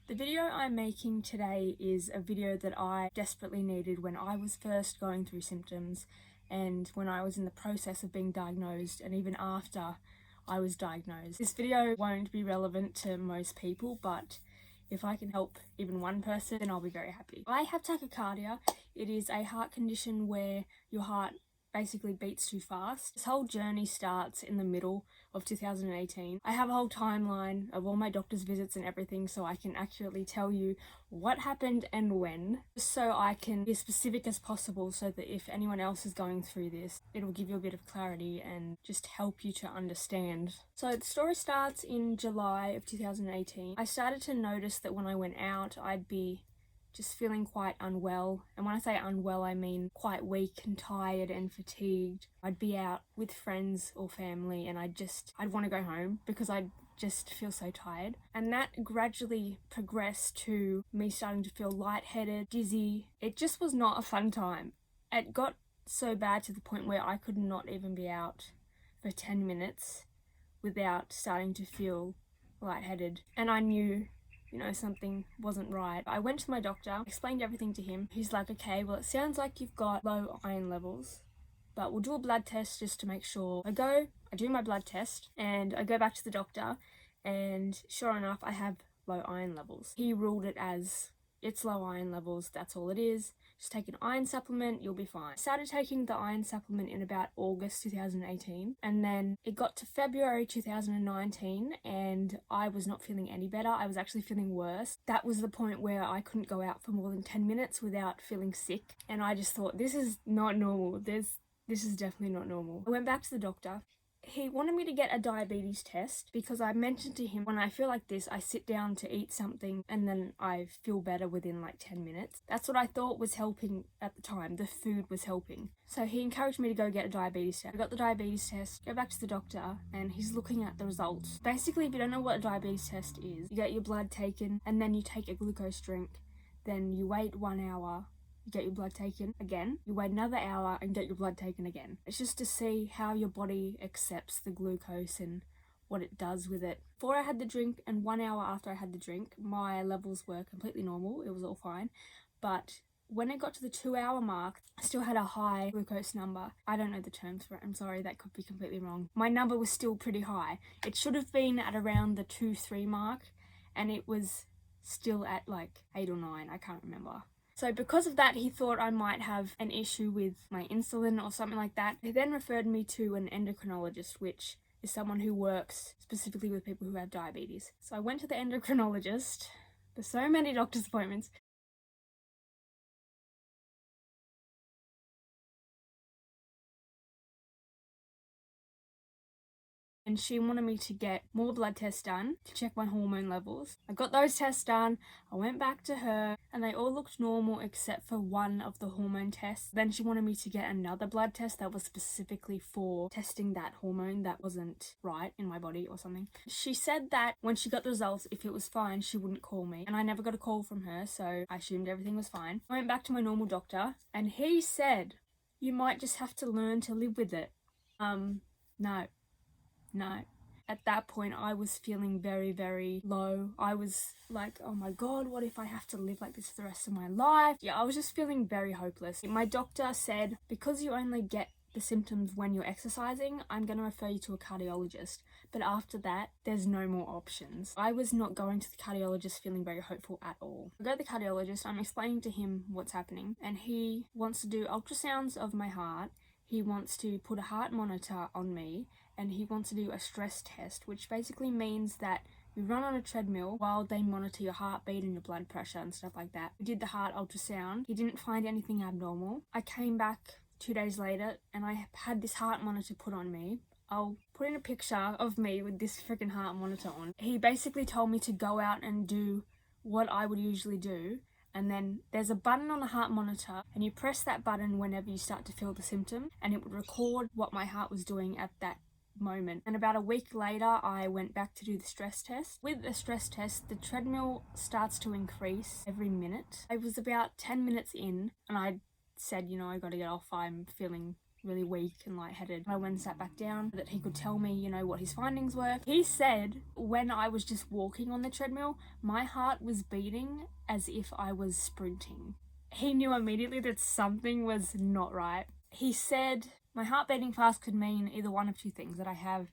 The video I'm making today is a video that I desperately needed when I was first going through symptoms and when I was in the process of being diagnosed and even after I was diagnosed. This video won't be relevant to most people, but if I can help even one person, then I'll be very happy. I have tachycardia. It is a heart condition where your heart basically beats too fast. This whole journey starts in the middle of 2018. I have a whole timeline of all my doctor's visits and everything so I can accurately tell you what happened and when, just so I can be as specific as possible so that if anyone else is going through this, it'll give you a bit of clarity and just help you to understand. So the story starts in July of 2018. I started to notice that when I went out, I'd be just feeling quite unwell. And when I say unwell, I mean quite weak and tired and fatigued. I'd be out with friends or family and I'd want to go home because I'd just feel so tired. And that gradually progressed to me starting to feel lightheaded, dizzy. It just was not a fun time. It got so bad to the point where I could not even be out for 10 minutes without starting to feel lightheaded. And I knew something wasn't right. I went to my doctor, explained everything to him. He's like, okay, well, it sounds like you've got low iron levels, but we'll do a blood test just to make sure. I do my blood test, and I go back to the doctor, and sure enough, I have low iron levels. He ruled it as, it's low iron levels, that's all it is. Just take an iron supplement, you'll be fine. I started taking the iron supplement in about August 2018, and then it got to February 2019 and I was not feeling any better. I was actually feeling worse. That was the point where I couldn't go out for more than 10 minutes without feeling sick, and I just thought, this is not normal. This is definitely not normal. I went back to the doctor. He wanted me to get a diabetes test because I mentioned to him, when I feel like this, I sit down to eat something and then I feel better within like 10 minutes. That's what I thought was helping at the time. The food was helping. So he encouraged me to go get a diabetes test. I got the diabetes test, go back to the doctor, and he's looking at the results. Basically, if you don't know what a diabetes test is, you get your blood taken and then you take a glucose drink. Then you wait 1 hour, get your blood taken again, you wait another hour and get your blood taken again. It's just to see how your body accepts the glucose and what it does with it. Before I had the drink and 1 hour after I had the drink, my levels were completely normal. It was all fine. But when it got to the 2 hour mark, I still had a high glucose number. I don't know the terms for it. I'm sorry, that could be completely wrong. My number was still pretty high. It should have been at around the 2-3 mark, and it was still at like 8 or 9. I can't remember. So because of that, he thought I might have an issue with my insulin or something like that. He then referred me to an endocrinologist, which is someone who works specifically with people who have diabetes. So I went to the endocrinologist. There's so many doctor's appointments. And she wanted me to get more blood tests done to check my hormone levels. I got those tests done, I went back to her, and they all looked normal except for one of the hormone tests. Then she wanted me to get another blood test that was specifically for testing that hormone that wasn't right in my body or something. She said that when she got the results, if it was fine, she wouldn't call me. And I never got a call from her, so I assumed everything was fine. I went back to my normal doctor, and he said, you might just have to learn to live with it. No. At that point, I was feeling very, very low. I was like, oh my God, what if I have to live like this for the rest of my life? Yeah, I was just feeling very hopeless. My doctor said, because you only get the symptoms when you're exercising, I'm going to refer you to a cardiologist. But after that, there's no more options. I was not going to the cardiologist feeling very hopeful at all. I go to the cardiologist, I'm explaining to him what's happening, and he wants to do ultrasounds of my heart. He wants to put a heart monitor on me, and he wants to do a stress test, which basically means that you run on a treadmill while they monitor your heartbeat and your blood pressure and stuff like that. We did the heart ultrasound. He didn't find anything abnormal. I came back 2 days later and I had this heart monitor put on me. I'll put in a picture of me with this freaking heart monitor on. He basically told me to go out and do what I would usually do. And then there's a button on the heart monitor, and you press that button whenever you start to feel the symptom, and it would record what my heart was doing at that moment. And about a week later, I went back to do the stress test. With the stress test, the treadmill starts to increase every minute. I was about 10 minutes in, and I said, I got to get off. I'm feeling really weak and lightheaded. I went and sat back down that he could tell me, you know, what his findings were. He said when I was just walking on the treadmill, my heart was beating as if I was sprinting. He knew immediately that something was not right. He said my heart beating fast could mean either one of two things, that I have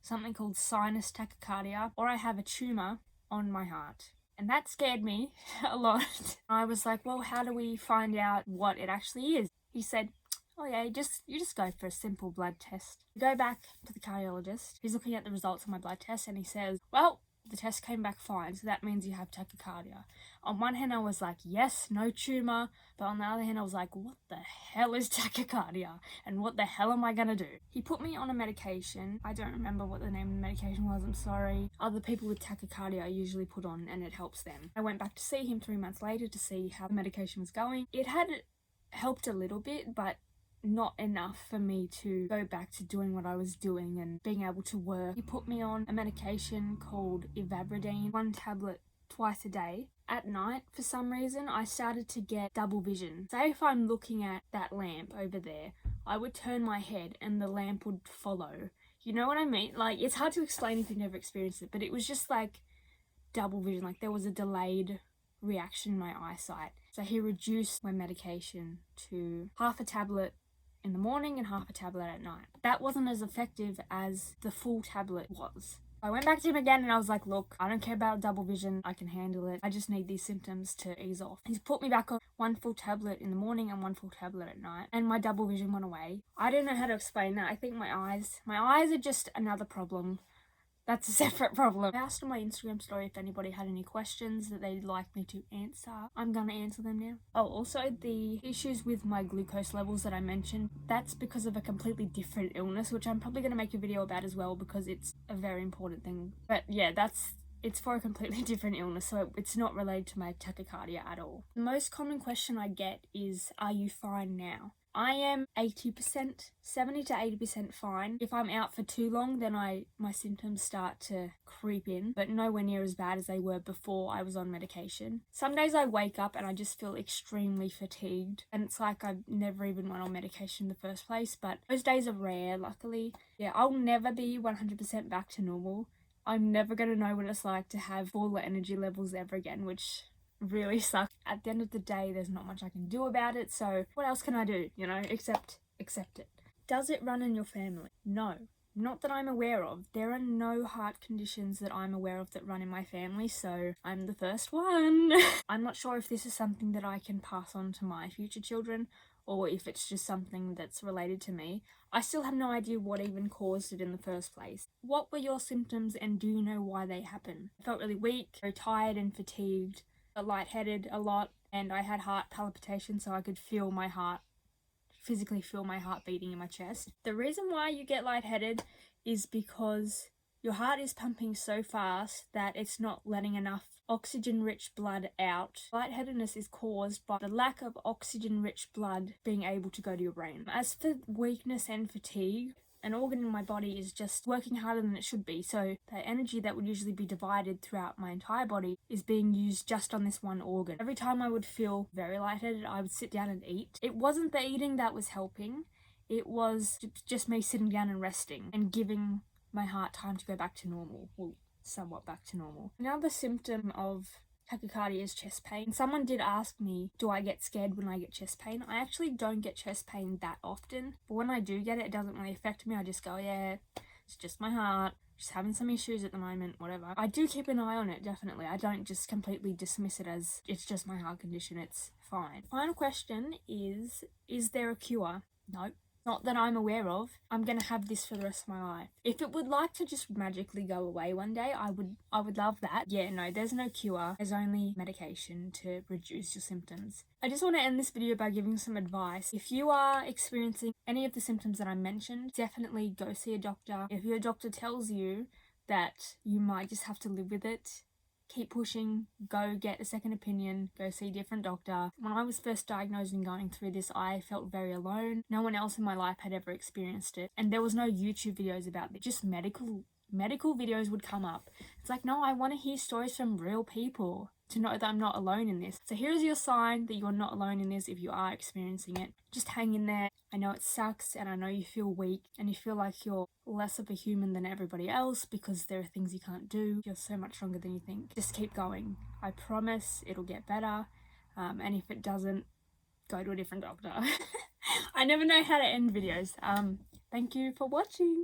something called sinus tachycardia or I have a tumour on my heart. And that scared me a lot. I was like, well, how do we find out what it actually is? He said, oh yeah, you just go for a simple blood test. You go back to the cardiologist. He's looking at the results of my blood test and he says, well, the test came back fine, so that means you have tachycardia. On one hand I was like, yes, no tumour, but on the other hand I was like, what the hell is tachycardia and what the hell am I gonna do? He put me on a medication. I don't remember what the name of the medication was, I'm sorry. Other people with tachycardia are usually put on and it helps them. I went back to see him 3 months later to see how the medication was going. It had helped a little bit, but not enough for me to go back to doing what I was doing and being able to work. He put me on a medication called ivabradine, 1 tablet twice a day. At night, for some reason, I started to get double vision. Say if I'm looking at that lamp over there, I would turn my head and the lamp would follow. You know what I mean? Like, it's hard to explain if you've never experienced it, but it was just like double vision, like there was a delayed reaction in my eyesight. So he reduced my medication to half a tablet in the morning and half a tablet at night. That wasn't as effective as the full tablet was. I went back to him again and I was like, look, I don't care about double vision, I can handle it. I just need these symptoms to ease off. He's put me back on 1 full tablet in the morning and 1 full tablet at night, and my double vision went away. I don't know how to explain that. I think my eyes are just another problem. That's a separate problem. I asked on my Instagram story if anybody had any questions that they'd like me to answer. I'm gonna answer them now. Oh, also the issues with my glucose levels that I mentioned, that's because of a completely different illness, which I'm probably gonna make a video about as well because it's a very important thing. But yeah, it's for a completely different illness, so it's not related to my tachycardia at all. The most common question I get is, are you fine now? I am 80%, 70 to 80% fine. If I'm out for too long, then my symptoms start to creep in, but nowhere near as bad as they were before I was on medication. Some days I wake up and I just feel extremely fatigued, and it's like I never even went on medication in the first place, but those days are rare, luckily. Yeah, I'll never be 100% back to normal. I'm never going to know what it's like to have full energy levels ever again, which really sucks. At the end of the day, there's not much I can do about it, so what else can I do, you know, except accept it. Does it run in your family? No. Not that I'm aware of. There are no heart conditions that I'm aware of that run in my family, so I'm the first one. I'm not sure if this is something that I can pass on to my future children, or if it's just something that's related to me. I still have no idea what even caused it in the first place. What were your symptoms and do you know why they happen? I felt really weak, very tired and fatigued, lightheaded a lot, and I had heart palpitations, so I could feel my heart, physically feel my heart beating in my chest. The reason why you get lightheaded is because your heart is pumping so fast that it's not letting enough oxygen-rich blood out. Lightheadedness is caused by the lack of oxygen-rich blood being able to go to your brain. As for weakness and fatigue, an organ in my body is just working harder than it should be, so the energy that would usually be divided throughout my entire body is being used just on this one organ. Every time I would feel very lightheaded, I would sit down and eat. It wasn't the eating that was helping, it was just me sitting down and resting and giving my heart time to go back to normal, well, somewhat back to normal. Another symptom of tachycardia is chest pain. Someone did ask me, do I get scared when I get chest pain? I actually don't get chest pain that often, but when I do get it, it doesn't really affect me. I just go, yeah, it's just my heart, just having some issues at the moment, whatever. I do keep an eye on it, definitely. I don't just completely dismiss it as it's just my heart condition, it's fine. Final question is there a cure? Nope. Not that I'm aware of. I'm gonna have this for the rest of my life. If it would like to just magically go away one day, I would love that. Yeah, no, there's no cure. There's only medication to reduce your symptoms. I just want to end this video by giving some advice. If you are experiencing any of the symptoms that I mentioned, definitely go see a doctor. If your doctor tells you that you might just have to live with it, keep pushing, go get a second opinion, go see a different doctor. When I was first diagnosed and going through this, I felt very alone. No one else in my life had ever experienced it. And there was no YouTube videos about it, just medical videos would come up. It's like, no, I want to hear stories from real people. to know that I'm not alone in this. So here's your sign that you're not alone in this if you are experiencing it. Just hang in there. I know it sucks and I know you feel weak and you feel like you're less of a human than everybody else because there are things you can't do. You're so much stronger than you think. Just keep going. I promise it'll get better. And if it doesn't, go to a different doctor. I never know how to end videos. Thank you for watching.